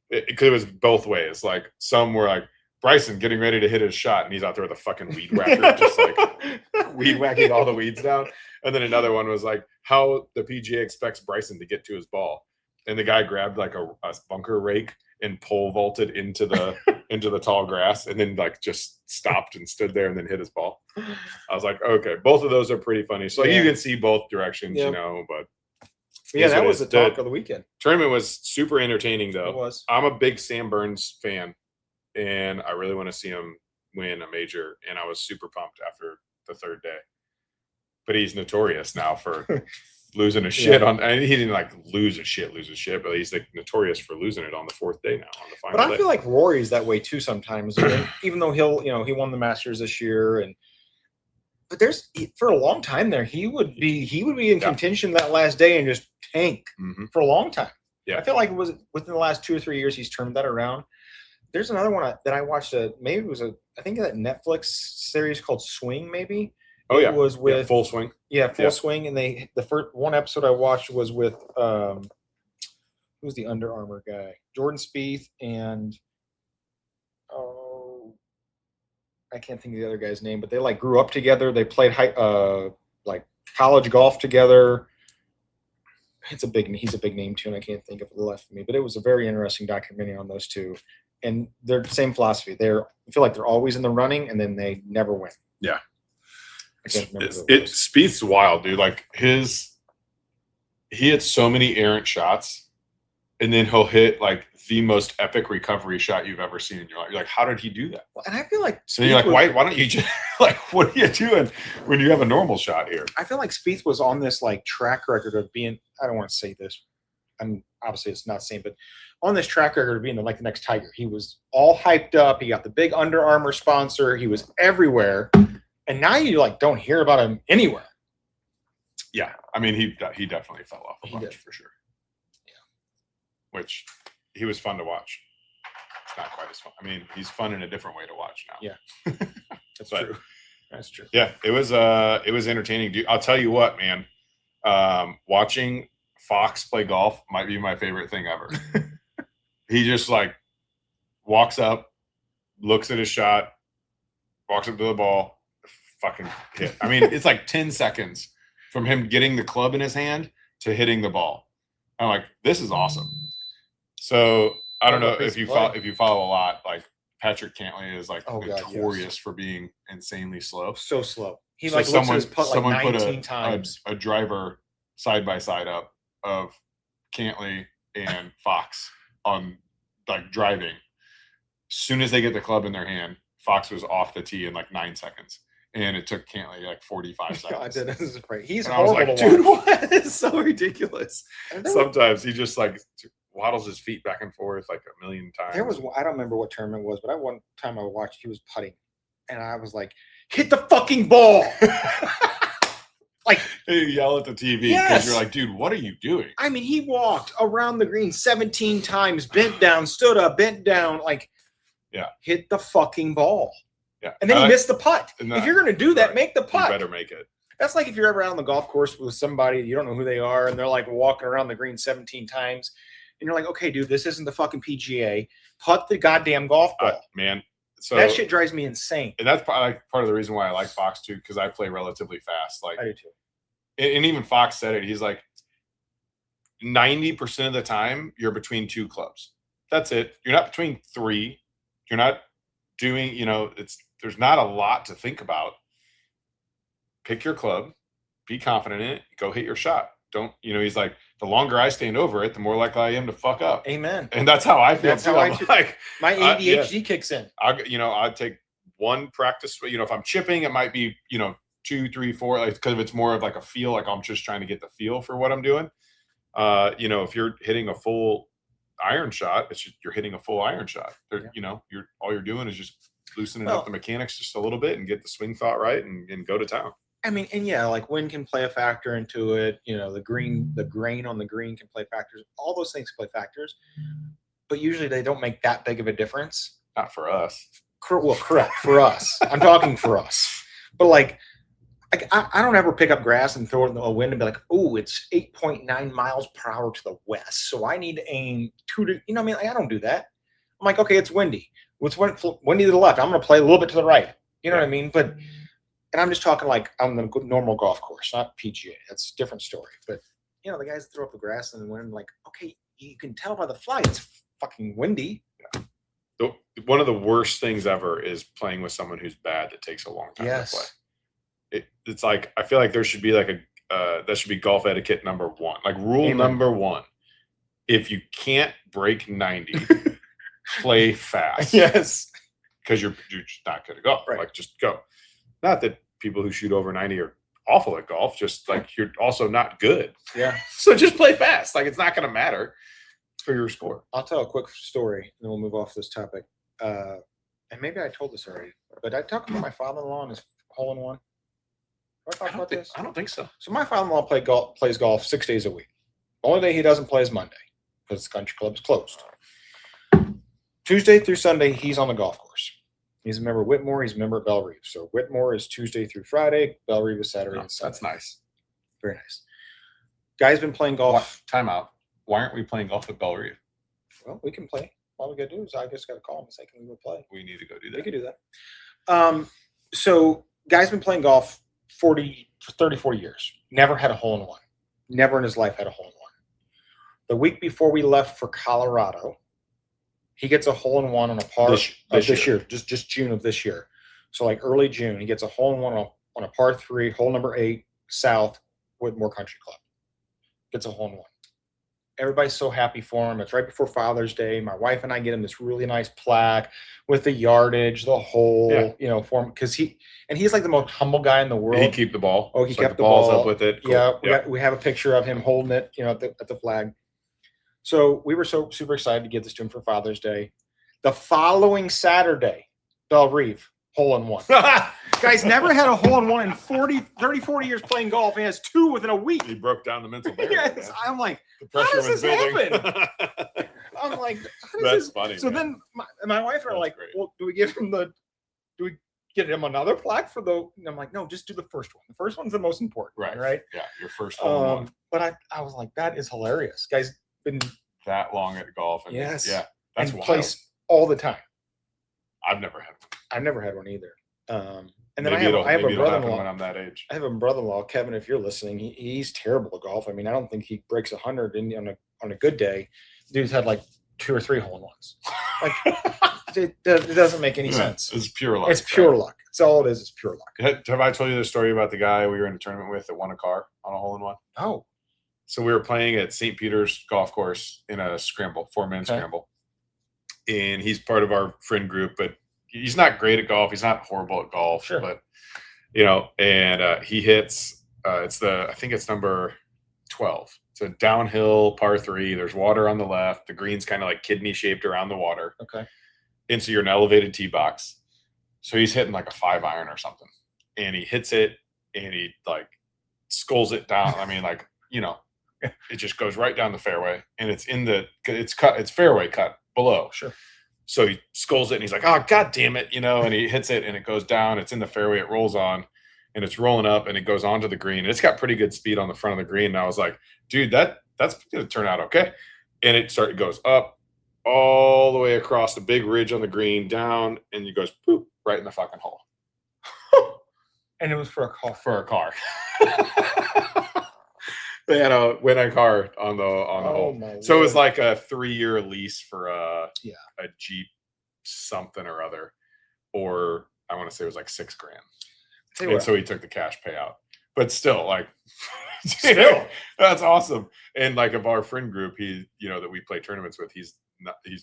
it was both ways. Some were like, Bryson getting ready to hit his shot, and he's out there with a fucking weed whacker, just weed whacking all the weeds down. And then another one was how the PGA expects Bryson to get to his ball. And the guy grabbed a bunker rake and pole vaulted into the into the tall grass and then like just stopped and stood there and then hit his ball. I was like, okay, both of those are pretty funny. So you can see both directions, Yep. you know, but yeah, that was the talk of the weekend. Tournament was super entertaining though. It was. I'm a big Sam Burns fan and I really want to see him win a major. And I was super pumped after the third day, but he's notorious now for losing his shit on. I mean, he didn't like lose his shit, but he's like notorious for losing it on the fourth day now on the final. But I feel like Rory's that way too sometimes. Even though he won the Masters this year, but there's for a long time there he would be in contention that last day and just tank for a long time. Yeah, I feel like it was within the last 2 or 3 years he's turned that around. There's another one that I watched. I think that Netflix series called Swing maybe. Oh yeah, it was with Full Swing. Yeah, Full Swing, and the first one episode I watched was with who's the Under Armour guy, Jordan Spieth, and I can't think of the other guy's name, but they like grew up together. They played like college golf together. He's a big name too, and I can't think of it left of me. But it was a very interesting documentary on those two, and they're the same philosophy. I feel like they're always in the running, and then they never win. Yeah. Spieth's wild, dude. Like he hits so many errant shots, and then he'll hit like the most epic recovery shot you've ever seen in your life. You're like, how did he do that? And I feel like so you're like, why don't you just like, what are you doing when you have a normal shot here? I feel like Spieth was on this like track record of being. I don't want to say this, and obviously it's not the same, but on this track record of being like the next Tiger. He was all hyped up. He got the big Under Armour sponsor. He was everywhere. And now you like don't hear about him anywhere. Yeah, I mean he definitely fell off a bunch for sure. Yeah, which he was fun to watch. It's not quite as fun. I mean, he's fun in a different way to watch now. Yeah, that's true. That's true. Yeah, it was entertaining. Dude, I'll tell you what, man. Watching Fox play golf might be my favorite thing ever. He just like walks up, looks at his shot, walks up to the ball. Fucking hit. I mean, it's like 10 seconds from him getting the club in his hand to hitting the ball. I'm like, this is awesome. So I don't know if you follow a lot. Like Patrick Cantlay is like notorious for being insanely slow. So slow. He like looks at his putt like 19 times. A driver side by side up of Cantlay and Fox on like driving. As soon as they get the club in their hand, Fox was off the tee in like 9 seconds. And it took Cantlay like 45 seconds. This is great. He's horrible. I was like, dude, what? It's so ridiculous. Sometimes he just like waddles his feet back and forth like a million times. I don't remember what tournament it was, but one time I watched, he was putting, and I was like, hit the fucking ball. Like you yell at the TV because you're like, dude, what are you doing? I mean, he walked around the green 17 times, bent down, stood up, bent down, like, hit the fucking ball. Yeah. And then he missed the putt. If you're going to do that, make the putt. You better make it. That's like if you're ever out on the golf course with somebody, you don't know who they are, and they're like walking around the green 17 times. And you're like, okay, dude, this isn't the fucking PGA. Putt the goddamn golf ball. Man. So that shit drives me insane. And that's part of the reason why I like Fox too, because I play relatively fast. Like I do too. And even Fox said it. He's like, 90% of the time, you're between 2 clubs. That's it. You're not between 3. You're not doing, there's not a lot to think about. Pick your club, be confident in it, go hit your shot. Don't, he's like, the longer I stand over it, the more likely I am to fuck up. Amen. And that's how I feel. That's how like my ADHD kicks in. I'd take one practice, if I'm chipping, it might be, 2, 3, 4, like, because it's more of like a feel, like I'm just trying to get the feel for what I'm doing. If you're hitting a full iron shot, you're hitting a full iron shot. All you're doing is just loosening up the mechanics just a little bit and get the swing thought right and go to town. I mean, and like wind can play a factor into it. The grain on the green can play factors. All those things play factors, but usually they don't make that big of a difference. Not for us. Well, correct for us. I'm talking for us, but like I don't ever pick up grass and throw it in the wind and be like, oh, it's 8.9 miles per hour to the west, so I need to aim 2 to. I don't do that. I'm like, okay, it's windy. It's windy to the left. I'm going to play a little bit to the right. You know what I mean? But. And I'm just talking like on the normal golf course, not PGA. That's a different story. But, the guys throw up the grass and win, like, okay, you can tell by the fly it's fucking windy. Yeah. One of the worst things ever is playing with someone who's bad that takes a long time to play. It's like I feel like there should be like that should be golf etiquette number 1. Like rule number 1: if you can't break 90, play fast. Yes, because you're just not going to go. Right. Like just go. Not that people who shoot over 90 are awful at golf, just like you're also not good. Yeah. So just play fast. Like it's not going to matter for your score. I'll tell a quick story, and then we'll move off this topic. And maybe I told this already, but I talked about my father-in-law and his hole-in-one. Have I talked about this? I don't think so. So my father-in-law plays golf 6 days a week. The only day he doesn't play is Monday because the country club is closed. Tuesday through Sunday, he's on the golf course. He's a member of Whitmore. He's a member of Belle Reve. So Whitmore is Tuesday through Friday. Belle Reve is Saturday and Sunday. That's nice. Very nice. Guy's been playing golf. Time out. Why aren't we playing golf at Belle Reve? Well, we can play. All we got to do is I just got to call him and say, can we go play? We need to go do that. We could do that. So guy's been playing golf 30, 40 years. Never had a hole-in-one. Never in his life had a hole-in-one. The week before we left for Colorado, he gets a hole-in-one on a par this year. Just June of this year. So like early June, he gets a hole-in-one on a par 3, hole number 8, south, Whitmore Country Club. Gets a hole-in-one. Everybody's so happy for him. It's right before Father's Day. My wife and I get him this really nice plaque with the yardage, the hole, for him because he's like the most humble guy in the world. Did he keep the ball? Oh, he so kept the ball balls up with it. Cool. Yeah, we have a picture of him holding it, at the flag. So we were so super excited to get this to him for Father's Day. The following Saturday, Belle Reve, hole-in-one. Guy's never had a hole-in-one in 30, 40 years playing golf. He has 2 within a week. He broke down the mental barrier. Yes, I'm like, the pressure how does this happen? I'm like, that's funny. So then my wife and I are like, well, do we get him another plaque for the? And I'm like, no, just do the first one. The first one's the most important. Right. Yeah, your first hole-in-one. But I was like, that is hilarious. Guy's been that long at golf. And yes. Yeah, that's and wild. Plays all the time. I've never had one. I've never had one either. And then maybe I have a brother-in-law. When I'm that age. I have a brother-in-law, Kevin. If you're listening, he's terrible at golf. I mean, I don't think he breaks 100 on a good day. Dude's had like 2 or 3 hole-in-ones. Like it doesn't make any sense. It's pure luck. It's pure luck. It's all it is. It's pure luck. Have I told you the story about the guy we were in a tournament with that won a car on a hole-in-one? Oh. So we were playing at St. Peter's Golf Course in a scramble, 4-man scramble. And he's part of our friend group, but he's not great at golf. He's not horrible at golf, sure. But and he hits. I think it's number 12. It's a downhill par 3. There's water on the left. The green's kind of like kidney shaped around the water. Okay. And so you're an elevated tee box. So he's hitting like a 5-iron or something, and he hits it, and he like skulls it down. I mean, like it just goes right down the fairway, and it's fairway cut below. Sure. So he skulls it, and he's like, "Oh, God damn it!" And he hits it, and it goes down. It's in the fairway. It rolls on, and it's rolling up, and it goes onto the green. And it's got pretty good speed on the front of the green. And I was like, "Dude, that's going to turn out okay." And it goes up all the way across the big ridge on the green, down, and it goes poop right in the fucking hole. And it was for a car. For a car. They had a car on the hole. So it was like a 3-year lease for a Jeep something or other, or I want to say it was like $6,000. And so he took the cash payout, but still, like, that's awesome. And like of our friend group, he that we play tournaments with, he's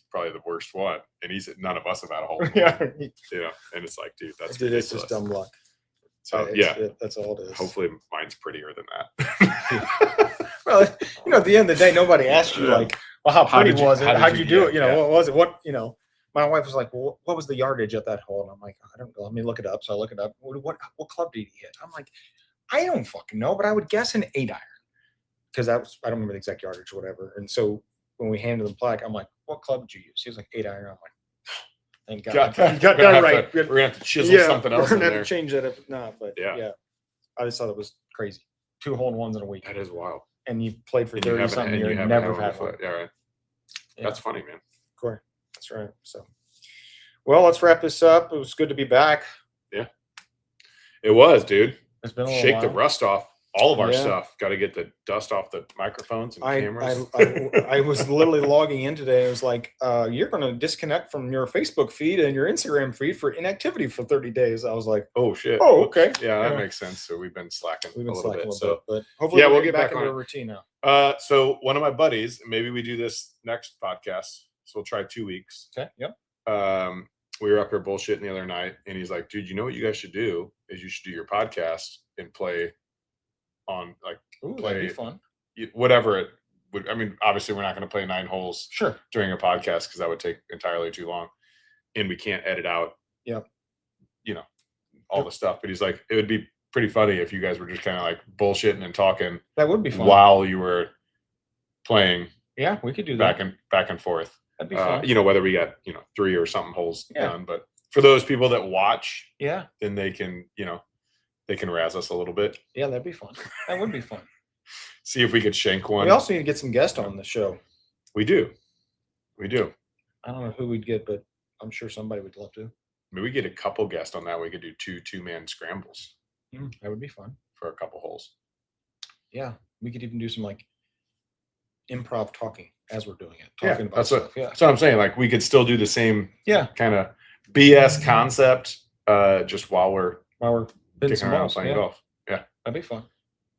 probably the worst one, and none of us have had a hole. And it's like, dude, that's ridiculous. It's just dumb luck. So that's all it is. Hopefully mine's prettier than that. Well, at the end of the day, nobody asked you like, well, how pretty was it? How'd you do it? What was it? My wife was like, well, what was the yardage at that hole? And I'm like, I don't know. Let me look it up. So I look it up. What club did he hit? I'm like, I don't fucking know, but I would guess an 8-iron because I don't remember the exact yardage or whatever. And so when we handed the plaque, I'm like, what club did you use? He was like 8-iron. I'm like, thank God. You got that right. We're gonna have to chisel something else. We're gonna have to change that if not. But I just thought it was crazy. 2 hole-in-ones in a week. That is wild. And you played for 30-something years and never had one. Yeah, right. Yeah. That's funny, man. Cool. That's right. So, well, let's wrap this up. It was good to be back. Yeah, it was, dude. It's been a Shake while. the rust off. all of our Yeah. stuff. Got to get the dust off the microphones and I cameras. I was literally logging in today. It was like, you're going to disconnect from your Facebook feed and your Instagram feed for inactivity for 30 days. I was like, oh shit. oh, okay. Yeah, that Yeah. makes sense. So we've been slacking. We've been a little slacking bit. a little bit, but hopefully yeah, we'll get back on into it. a routine now. So one of my buddies, maybe we do this next podcast. So we'll try 2 weeks. Okay. Yep. We were up here bullshitting the other night, and he's like, dude, you know what you guys should do is you should do your podcast and play on like Ooh, that'd be fun. whatever it would. I mean, obviously we're not going to play 9 holes Sure. during a podcast because that would take entirely too long, and we can't edit out all the stuff. But he's like, it would be pretty funny if you guys were just kind of like bullshitting and talking. That would be fun while you were playing. Yeah, we could do that back and forth. That'd be fun. Whether we got 3 or something holes Yeah. done, but for those people that watch, Yeah, then they can they can razz us a little bit. yeah, that'd be fun. That would be fun. See if we could shank one. We also need to get some guests on the show. We do. I don't know who we'd get, but I'm sure somebody would love to. Maybe we get a couple guests on that. We could do 2-man scrambles That would be fun. for a couple holes. Yeah, we could even do some like improv talking as we're doing it. Yeah, Talking about that's stuff. that's what I'm saying. Like we could still do the same Yeah, kind of BS concept, just while we're while we're hitting kicking some around balls. playing Yeah, golf. Yeah. that'd be fun.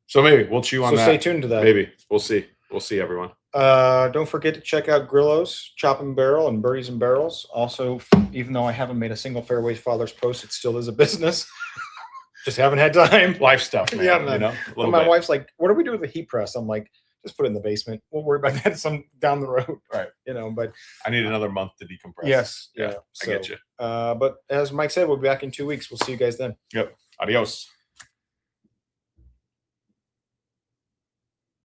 So maybe we'll chew on So that. stay tuned to that. Maybe we'll see. We'll see everyone. Don't forget to check out Grillo's Chop and Barrel and Birdies and Barrels. Also, even though I haven't made a single Fairways Fathers post, it still is a business. Just haven't had time. Life stuff, man. Yeah, man. A little My bit. wife's like, "What do we do with the heat press?" I'm like, "Just put it in the basement. We'll worry about that some down the road." Right. But I need another month to decompress. yes, Yeah, I get you. But as Mike said, we'll be back in 2 weeks. We'll see you guys then. Yep. Adios.